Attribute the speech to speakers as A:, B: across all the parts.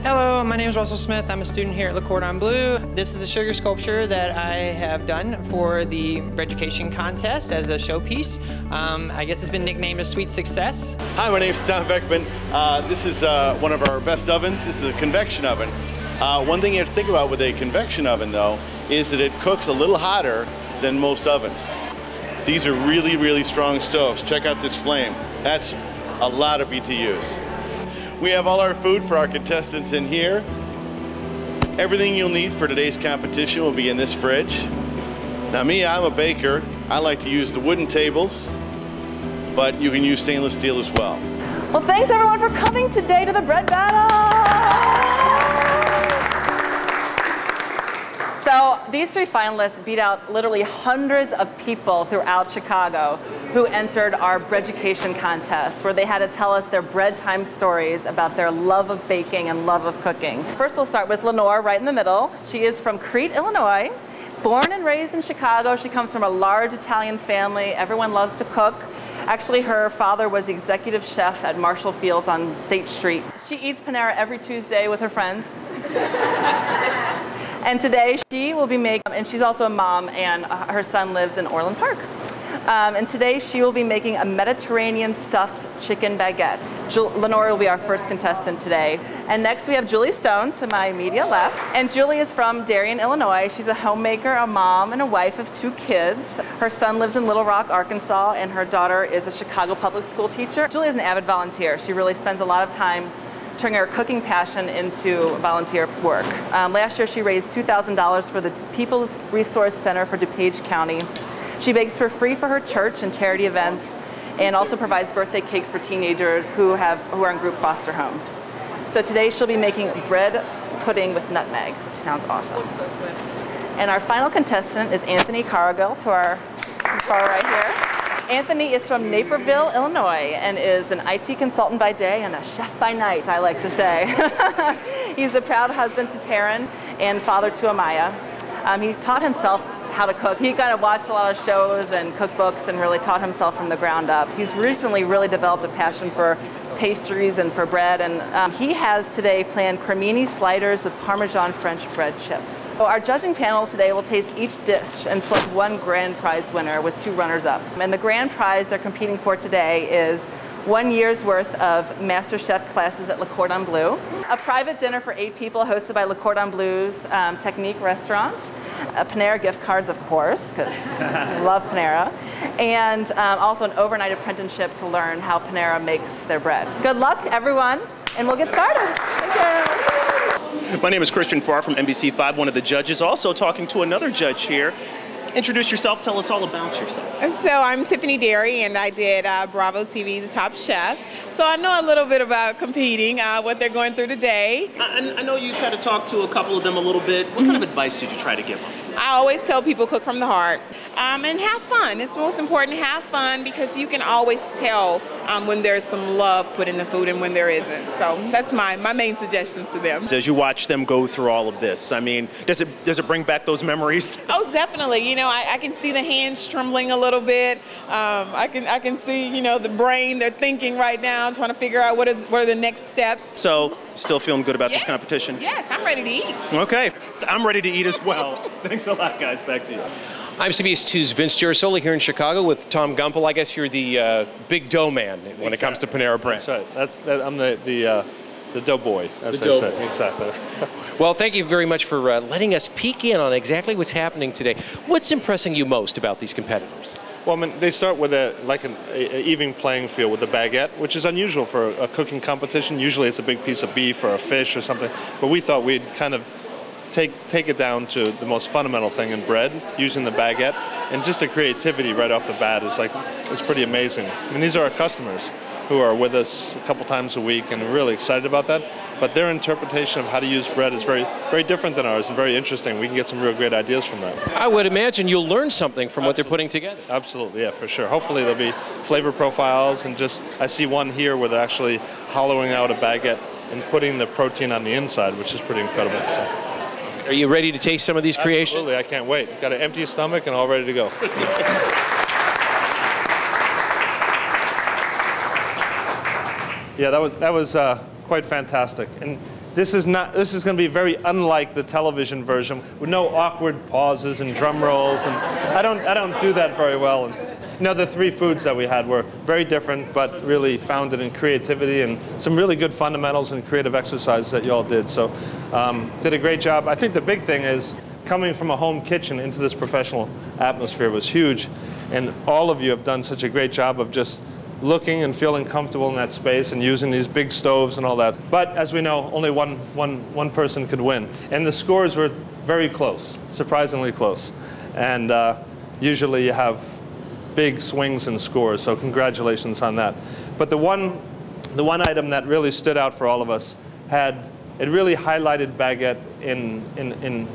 A: Hello, my name is Russell Smith. I'm a student here at Le Cordon Bleu. This is a sugar sculpture that I have done for the Breaducation contest as a showpiece. I guess it's been nicknamed a sweet success.
B: Hi, my name is Tom Beckman. This is one of our best ovens. This is a convection oven. One thing you have to think about with a convection oven, though, is that it cooks a little hotter than most ovens. These are really, really strong stoves. Check out this flame. That's a lot of BTUs. We have all our food for our contestants in here. Everything you'll need for today's competition will be in this fridge. Now me, I'm a baker. I like to use the wooden tables, but you can use stainless steel as well.
C: Well, thanks everyone for coming today to the bread battle. So these three finalists beat out literally hundreds of people throughout Chicago who entered our Breaducation contest, where they had to tell us their bread time stories about their love of baking and love of cooking. First, we'll start with Lenore right in the middle. She is from Crete, Illinois. Born and raised in Chicago, she comes from a large Italian family. Everyone loves to cook. Actually, her father was the executive chef at Marshall Fields on State Street. She eats Panera every Tuesday with her friend. And today she will be making, and she's also a mom, and her son lives in Orland Park. And today she will be making a Mediterranean stuffed chicken baguette. Lenore will be our first contestant today. And next we have Julie Stone to my immediate left. And Julie is from Darien, Illinois. She's a homemaker, a mom, and a wife of 2 kids. Her son lives in Little Rock, Arkansas, and her daughter is a Chicago public school teacher. Julie is an avid volunteer. She really spends a lot of time turning her cooking passion into volunteer work. Last year she raised $2,000 for the People's Resource Center for DuPage County. She bakes for free for her church and charity events, and also provides birthday cakes for teenagers who are in group foster homes. So today she'll be making bread pudding with nutmeg, which sounds awesome. So sweet. And our final contestant is Anthony Cargill, to our far right here. Anthony is from Naperville, Illinois, and is an IT consultant by day and a chef by night, I like to say. He's the proud husband to Taryn and father to Amaya. He taught himself how to cook. He kind of watched a lot of shows and cookbooks and really taught himself from the ground up. He's recently really developed a passion for pastries and for bread, and he has today planned cremini sliders with Parmesan French bread chips. So our judging panel today will taste each dish and select one grand prize winner with 2 runners-up. And the grand prize they're competing for today is 1 year's worth of Master Chef classes at Le Cordon Bleu, a private dinner for 8 people hosted by Le Cordon Bleu's Technique restaurant, Panera gift cards, of course, because love Panera, and also an overnight apprenticeship to learn how Panera makes their bread. Good luck, everyone, and we'll get started. Thank you.
D: My name is Christian Farr from NBC5, one of the judges, also talking to another judge here. Introduce yourself, tell us all about yourself.
E: So I'm Tiffany Derry, and I did Bravo TV, The Top Chef. So I know a little bit about competing, what they're going through today.
D: I know you kind of talked to a couple of them a little bit. What kind of advice did you try to give them?
E: I always tell people cook from the heart and have fun. It's most important, have fun, because you can always tell when there's some love put in the food and when there isn't. So that's my main suggestions to them.
D: As you watch them go through all of this, I mean, does it bring back those memories?
E: Oh, definitely. You know, I can see the hands trembling a little bit. I can see, you know, the brain, they're thinking right now, trying to figure out what are the next steps.
D: So, still feeling good about this competition?
E: Yes, I'm ready to eat.
D: Okay, I'm ready to eat as well. Thanks a lot, guys. Back to you.
F: I'm CBS 2's Vince Girasoli here in Chicago with Tom Gumpel. I guess you're the big dough man when it comes to Panera Bread.
G: That's right. I'm the dough boy, as they say. Exactly.
F: Well, thank you very much for letting us peek in on exactly what's happening today. What's impressing you most about these competitors?
G: Well, I mean, they start with an even playing field with the baguette, which is unusual for a cooking competition. Usually it's a big piece of beef or a fish or something, but we thought we'd kind of take it down to the most fundamental thing in bread, using the baguette, and just the creativity right off the bat is it's pretty amazing. I mean, these are our customers who are with us a couple times a week, and we're really excited about that. But their interpretation of how to use bread is very, very different than ours and very interesting. We can get some real great ideas from that.
F: I would imagine you'll learn something from what they're putting together.
G: Absolutely, yeah, for sure. Hopefully there'll be flavor profiles, and I see one here where they're actually hollowing out a baguette and putting the protein on the inside, which is pretty incredible. So.
F: Are you ready to taste some of these creations?
G: Absolutely, I can't wait. Got an empty stomach and all ready to go. Yeah, that was quite fantastic. And This is going to be very unlike the television version, with no awkward pauses and drum rolls, and I don't do that very well. And, you know, the 3 foods that we had were very different, but really founded in creativity and some really good fundamentals and creative exercises that you all did. So, did a great job. I think the big thing is coming from a home kitchen into this professional atmosphere was huge, and all of you have done such a great job of just looking and feeling comfortable in that space and using these big stoves and all that. But as we know, only one person could win. And the scores were very close, surprisingly close. And usually you have big swings in scores, so congratulations on that. But the one item that really stood out for all of us it really highlighted baguette in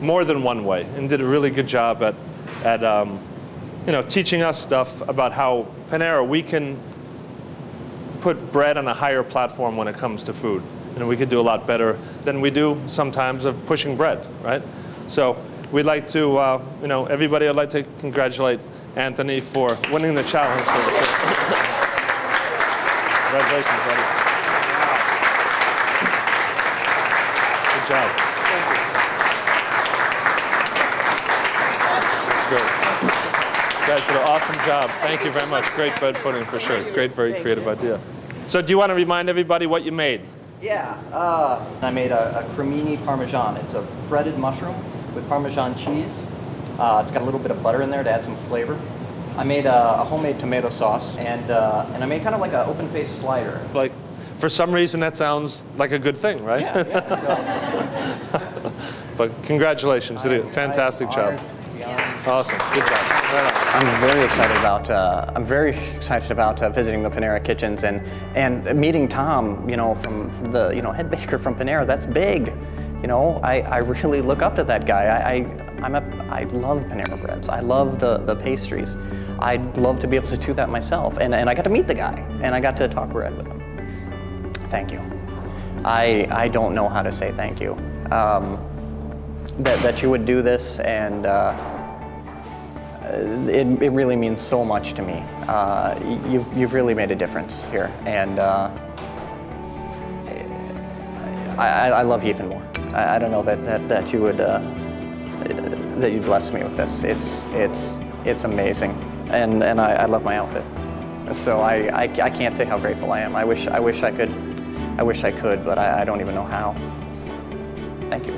G: more than one way, and did a really good job at you know, teaching us stuff about how Panera, we can put bread on a higher platform when it comes to food. And we could do a lot better than we do sometimes of pushing bread, right? So we'd like to, you know, everybody, I'd like to congratulate Anthony for winning the challenge. Congratulations, buddy. Good job. That's great. You guys did an awesome job. Thank you very much. Great bread pudding for sure. Great, very creative idea. So do you want to remind everybody what you made?
H: Yeah, I made a cremini parmesan. It's a breaded mushroom with Parmesan cheese. It's got a little bit of butter in there to add some flavor. I made a homemade tomato sauce, and I made kind of like an open-faced slider.
G: Like, for some reason, that sounds like a good thing, right?
H: Yeah, so.
G: But congratulations, you did a fantastic job. Awesome, good job.
H: I'm very excited about visiting the Panera kitchens and meeting Tom, you know, from the head baker from Panera. That's big. You know, I really look up to that guy. I love Panera breads. I love the pastries. I'd love to be able to do that myself. And I got to meet the guy, and I got to talk bread with him. Thank you. I don't know how to say thank you. That you would do this, and it really means so much to me. You've really made a difference here, and I love you even more. I don't know that you would that you bless me with this. It's amazing, and I love my outfit. So I can't say how grateful I am. I wish I could, but I don't even know how. Thank you.